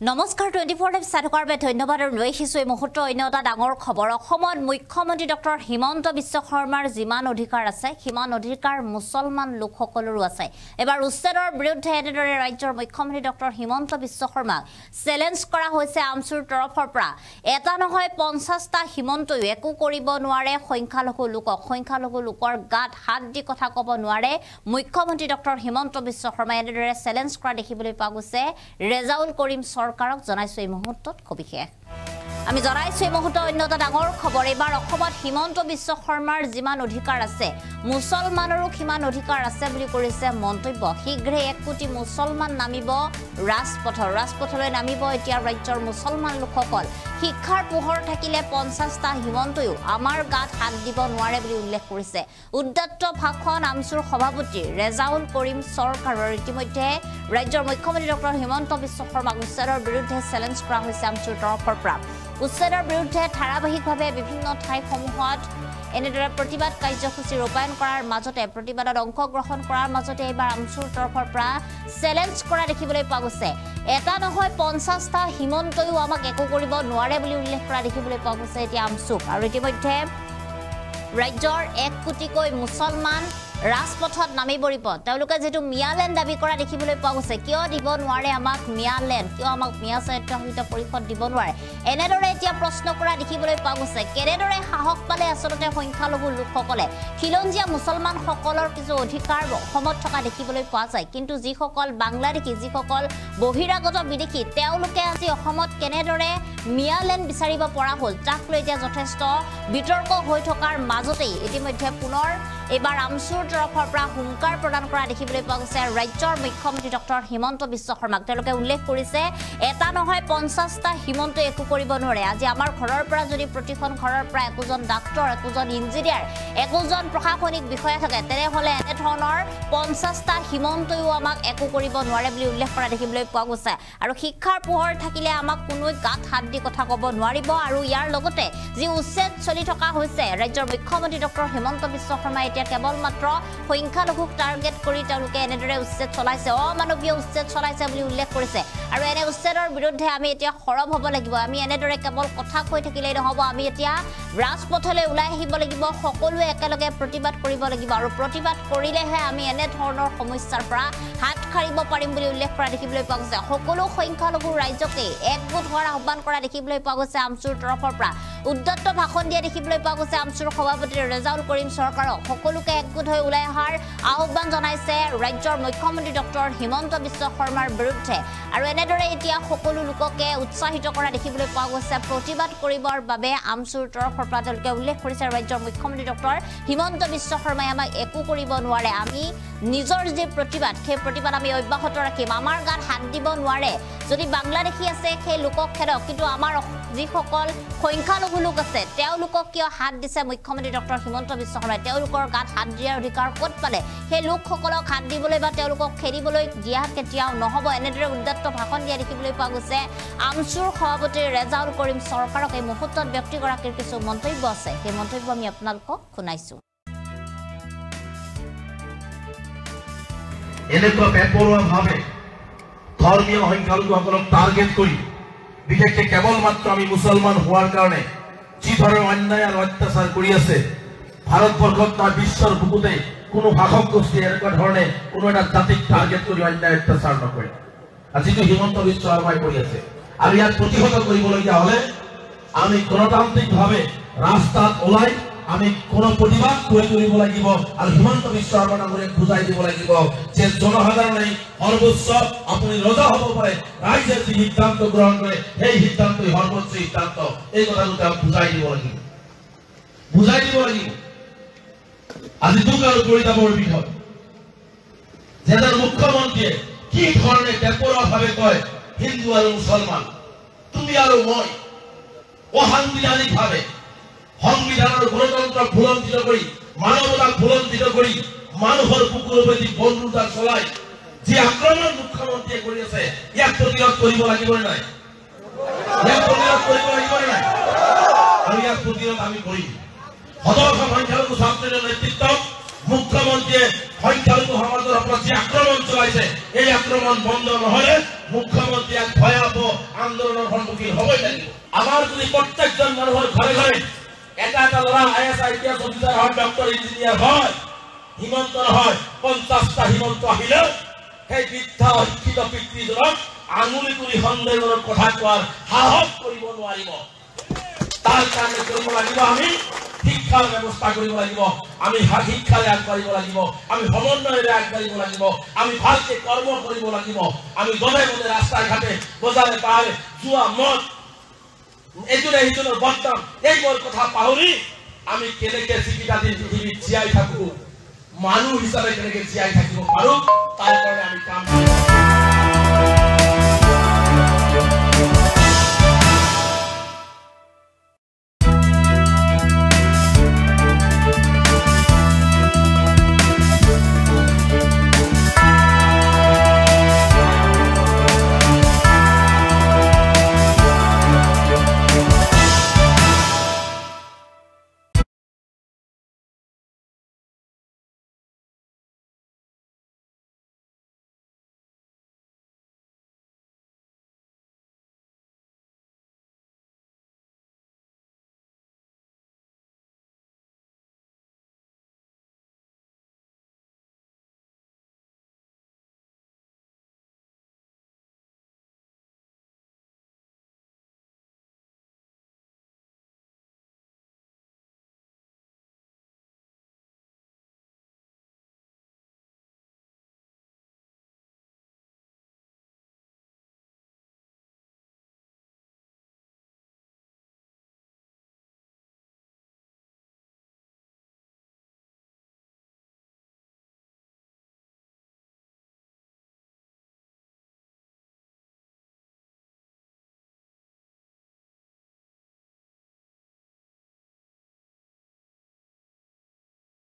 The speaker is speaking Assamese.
নমস্কাৰ 24/7 চাটকৰ বাবে ধন্যবাদ আৰু লৈ আহিছোঁ এই মুহূৰ্তৰ অন্য এটা ডাঙৰ খবৰ অসমত মুখ্যমন্ত্ৰী ডক্টৰ হিমন্ত বিশ্ব শৰ্মাৰ যিমান অধিকাৰ আছে সিমান অধিকাৰ মুছলমান লোকসকলৰো আছে এবাৰ উচ্ছেদৰ বিৰুদ্ধে এনেদৰে ৰাজ্যৰ মুখ্যমন্ত্ৰী ডক্টৰ হিমন্ত বিশ্ব শৰ্মাক চ্যালেঞ্জ কৰা হৈছে আমচুৰ তৰফৰ পৰা এটা নহয় 50টা হিমন্তই একো কৰিব নোৱাৰে সংখ্যালঘু লোকৰ গাত হাত দি কথা ক'ব নোৱাৰে মুখ্যমন্ত্ৰী ডক্টৰ হিমন্ত বিশ্ব শৰ্মাই এনেদৰে চ্যালেঞ্জ কৰা দেখিবলৈ পোৱা গৈছে ৰেজাউল কৰিম সৰকাৰক জনাইছো এই মুহূৰ্তত কবিশেষ আমি জনাইছো এই মুহূৰ্তত অন্য এটা ডাঙৰ খবৰ এবাৰ অসমত হিমন্ত বিশ্ব শৰ্মাৰ যিমান অধিকাৰ আছে মুছলমানৰো কিমান অধিকাৰ আছে বুলি কৰিছে মন্তব্য শীঘ্ৰে 1 কোটি মুছলমান নামিব ৰাজপথলৈ নামিব এতিয়া ৰাজ্যৰ মুছলমান লোকসকল শিক্ষাৰ পোহৰ থাকিলে 50টা হিমন্তয়ো আমাৰ গাত হাত দিব নোৱাৰে বুলি উল্লেখ কৰিছে উদ্যত্ত ভাষণ আমচুৰ সভাপতি ৰেজাউল কৰিম সৰকাৰৰ ইতিমধ্যে ৰাজ্যৰ মুখ্যমন্ত্ৰী ডক্টৰ হিমন্ত বিশ্ব শৰ্মাক উচ্ছেদৰ বিৰুদ্ধে চ্যালেঞ্জ কৰা হৈছে আমচুৰ তৰফৰ পৰা উচ্ছেদৰ বিৰুদ্ধে ধাৰাবাহিকভাৱে বিভিন্ন ঠাইসমূহত এনেদৰে প্ৰতিবাদ কাৰ্যসূচী ৰূপায়ণ কৰাৰ মাজতে প্ৰতিবাদত অংশগ্ৰহণ কৰাৰ মাজতে এবাৰ আমচুৰ তৰফৰ পৰা চ্যালেঞ্জ কৰা দেখিবলৈ পোৱা গৈছে এটা নহয় 50টা হিমন্তয়ো আমাক একো কৰিব নোৱাৰে বুলি উল্লেখ কৰা দেখিবলৈ পোৱা গৈছে এতিয়া আমচুক আৰু ইতিমধ্যে ৰাজ্যৰ 1 কোটিকৈ মুছলমান ৰাজপথত নামি পৰিব তেওঁলোকে যেটো মিয়ালেন দাবী কৰা দেখিবলৈ পোৱা গৈছে কিয় দিব নোৱাৰে আমাক মিয়ালেন কিয় আমাক মিয়া স্বায়ত্তশাসিত পৰিষদ দিব নোৱাৰে এনেদৰে এতিয়া প্ৰশ্ন কৰা দেখিবলৈ পোৱা গৈছে কেনেদৰে সাহস পালে আসলতে সংখ্যালঘু লোকসকলে খিলঞ্জীয়া মুছলমান সকলৰ কিছু অধিকাৰ অসমত থকা দেখিবলৈ পোৱা যায় কিন্তু যিসকল বাংলাদেশী যিসকল বহিৰাগত বিদেশী তেওঁলোকে আজি অসমত কেনেদৰে মিয়ালেন বিচাৰিব পৰা হ'ল তাক লৈ এতিয়া যথেষ্ট বিতৰ্ক হৈ থকাৰ মাজতেই ইতিমধ্যে পুনৰ এবাৰ আমচুৰ তৰফৰ পৰা হুংকাৰ প্ৰদান কৰা দেখিবলৈ পোৱা গৈছে ৰাজ্যৰ মুখ্যমন্ত্ৰী ডক্টৰ হিমন্ত বিশ্ব শৰ্মাক তেওঁলোকে উল্লেখ কৰিছে এটা নহয় 50টা হিমন্ত একো কৰিব নোৱাৰে আজি আমাৰ ঘৰৰ পৰা যদি প্ৰতিখন ঘৰৰ পৰা একোজন ডাক্তৰ একোজন ইঞ্জিনিয়াৰ একোজন প্ৰশাসনিক বিষয়া থাকে তেনেহলে এনে ধৰণৰ 50টা হিমন্তয়ো আমাক একো কৰিব নোৱাৰে বুলি উল্লেখ কৰা দেখিবলৈ পোৱা গৈছে আৰু শিক্ষাৰ পোহৰ থাকিলে আমাক কোনো গাত হাত দি কথা ক'ব নোৱাৰিব আৰু ইয়াৰ লগতে যি উচ্ছেদ চলি থকা হৈছে ৰাজ্যৰ মুখ্যমন্ত্ৰী ডক্টৰ হিমন্ত বিশ্ব শৰ্মাই কেৱল মাত্ৰ সংখ্যালঘুক টাৰ্গেট কৰি তেওঁলোকে এনেদৰে উচ্ছেদ চলাইছে অমানৱীয় উচ্ছেদ চলাইছে বুলি উল্লেখ কৰিছে আৰু এনে উচ্ছেদৰ বিৰুদ্ধে আমি এতিয়া খৰব হ'ব লাগিব আমি এনেদৰে কেৱল কথা কৈ থাকিলেই নহব আমি এতিয়া ৰাজপথলৈ ওলাই আহিব লাগিব সকলোৱে একেলগে প্ৰতিবাদ কৰিব লাগিব আৰু প্ৰতিবাদ কৰিলেহে আমি এনে ধৰণৰ সমস্যাৰ পৰা হাত খাৰিব পাৰিম বুলি উল্লেখ কৰা দেখিবলৈ পোৱা গৈছে সকলো সংখ্যালঘু ৰাজ্যকে একগোট হোৱাৰ আহ্বান কৰা দেখিবলৈ পোৱা গৈছে আমচুৰ তৰফৰ পৰা উদ্যত্ত ভাষণ দিয়া দেখিবলৈ পোৱা গৈছে আমচুৰ সভাপতি ৰেজাউল কৰিম সৰকাৰক সকলোকে একগোট হৈ ওলাই অহাৰ আহ্বান জনাইছে ৰাজ্যৰ মুখ্যমন্ত্ৰী ডক্টৰ হিমন্ত বিশ্ব শৰ্মাৰ বিৰুদ্ধে আৰু এনেদৰে এতিয়া সকলো লোককে উৎসাহিত কৰা দেখিবলৈ পোৱা গৈছে প্ৰতিবাদ কৰিবৰ বাবে আমচুৰ তৰফৰ পৰা তেওঁলোকে উল্লেখ কৰিছে ৰাজ্যৰ মুখ্যমন্ত্ৰী ডক্টৰ হিমন্ত বিশ্ব শৰ্মাই আমাক একো কৰিব নোৱাৰে আমি নিজৰ যে প্ৰতিবাদ সেই প্ৰতিবাদ আমি অব্যাহত ৰাখিম আমাৰ গাত হাত দিব নোৱাৰে যদি বাংলাদেশী আছে সেই লোকক খেদক কিন্তু আমাৰ যিসকল সংখ্যালঘু লোক আছে তেওঁলোকক কিয় হাত দিছে মুখ্যমন্ত্ৰী ডক্টৰ হিমন্ত বিশ্ব শৰ্মাই তেওঁলোকৰ গাত হাত দিয়াৰ অধিকাৰ ক'ত পালে সেই লোকসকলক হাত দিবলৈ বা তেওঁলোকক খেদিবলৈ দিয়া কেতিয়াও নহব এনেদৰে উদ্যত্ত ভাষণ দিয়া দেখিবলৈ পোৱা গৈছে আমচুৰ সভাপতি ৰেজাউল কৰিম সৰকাৰক এই মুহূৰ্তত ব্যক্তিগৰাকীৰ কিছু মন্তব্য আছে সেই মন্তব্য আমি আপোনালোকক শুনাইছো এনেকুৱা বেপৰোৱাভাৱে ধৰ্মীয় সংখ্যালঘুসকলক টাৰ্গেট কৰি বিশেষকৈ কেৱল মাত্ৰ আমি মুছলমান হোৱাৰ কাৰণে যি ধৰণৰ অন্যায় আৰু অত্যাচাৰ কৰি আছে ভাৰতবৰ্ষত বা বিশ্বৰ বুকুতে কোনো শাসক গোষ্ঠী এনেকুৱা ধৰণে কোনো এটা জাতিক টাৰ্গেট কৰি অন্যায় অত্যাচাৰ নকৰে যিটো হিমন্ত বিশ্ব শৰ্মাই কৰি আছে আৰু ইয়াক প্ৰতিহত কৰিবলগীয়া হলে আমি গণতান্ত্ৰিকভাৱে ৰাস্তাত ওলাই আমি কোন প্ৰতিবাদ কৰিব লাগিব আৰু হিমন্ত বিশ্ব শৰ্মা ডাঙৰীয়াক বুজাই দিব লাগিব যে জনসাধাৰণে সৰ্বোচ্চ আপুনি ৰজা হ'ব পাৰে ৰাইজে যি সিদ্ধান্ত গ্ৰহণ কৰে সেই সিদ্ধান্তই সৰ্বোচ্চ সিদ্ধান্ত এই কথাটো তেওঁ বুজাই দিব লাগিব আজি দুখ আৰু পৰিতাপৰ বিষয় যেনে মুখ্যমন্ত্ৰীয়ে কি ধৰণে বেপৰোৱাভাৱে কয় হিন্দু আৰু মুছলমান তুমি আৰু মই অসাংবিধানিকভাৱে সংবিধানৰ গণতন্ত্ৰ ভুলঞ্চিত কৰি মানৱতাক ভুলঞ্চিত কৰি মানুহৰ বুকুৰ ওপৰত বন্ধুতা চলাই যি আক্ৰমণ মুখ্যমন্ত্ৰীয়ে কৰি আছে ইয়াক প্ৰতিৰোধ কৰিব লাগিব নাই আৰু ইয়াক প্ৰতিৰোধ আমি কৰিম সদস্য সংখ্যালঘু ছাত্ৰৰ নেতৃত্বত মুখ্যমন্ত্ৰীয়ে সংখ্যালঘু সমাজৰ ওপৰত যি আক্ৰমণ চলাইছে এই আক্ৰমণ বন্ধ নহলে মুখ্যমন্ত্ৰী এক ভয়াৱহ আন্দোলনৰ সন্মুখীন হ'বই লাগিব। আমাৰ যদি প্ৰত্যেকজন মানুহৰ ঘৰে ঘৰে এটা ল'ৰা IAS IPS অফিচাৰ হয়, ডক্টৰ ইঞ্জিনিয়াৰ হয়, হিমন্ত নহয় 50টা হিমন্ত আহিলেও সেই বৃদ্ধা অশিক্ষিত পিতৃজনক আঙুলি তুলি সন্দেহজনক কথা কোৱাৰ সাহস কৰিব নোৱাৰিব। তাৰ কাৰণে কৰিব লাগিব আমি শিক্ষাৰ ব্যৱস্থা কৰিব লাগিব, আমি শিক্ষাৰে আগবাঢ়িব লাগিব, আমি সমন্বয়েৰে আগবাঢ়িব লাগিব, আমি ভালকে কৰ্ম কৰিব লাগিব, আমি গলে গলে ৰাস্তাই ঘাটে বজাৰে পাহাৰে জুৱা মদ এজনে সিজনৰ বদনাম এইবোৰ কথা পাহৰি আমি কেনেকে যিকেইটা দিন পৃথিৱীত জীয়াই থাকো মানুহ হিচাপে কেনেকে জীয়াই থাকিব পাৰো তাৰ কাৰণে আমি কাম কৰিব।